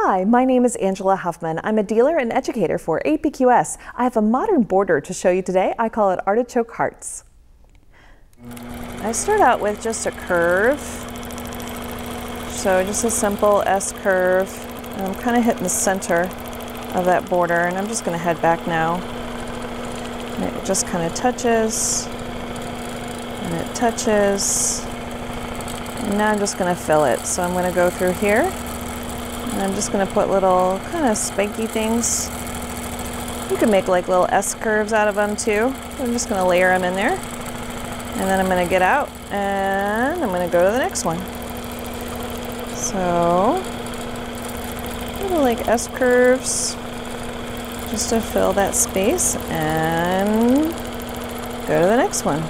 Hi, my name is Angela Huffman. I'm a dealer and educator for APQS. I have a modern border to show you today. I call it Artichoke Hearts. I start out with just a curve. So just a simple S curve. And I'm kind of hitting the center of that border, and I'm just going to head back now. And it just kind of touches, and it touches. And now I'm just going to fill it. So I'm going to go through here. And I'm just going to put little kind of spiky things. You can make like little S curves out of them too. I'm just going to layer them in there. And then I'm going to get out and I'm going to go to the next one. So, little like S curves just to fill that space and go to the next one.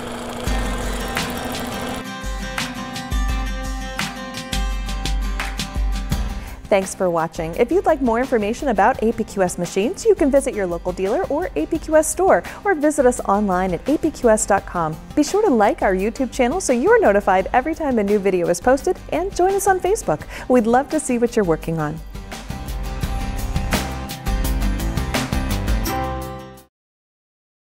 Thanks for watching. If you'd like more information about APQS machines, you can visit your local dealer or APQS store, or visit us online at apqs.com. Be sure to like our YouTube channel so you're notified every time a new video is posted, and join us on Facebook. We'd love to see what you're working on.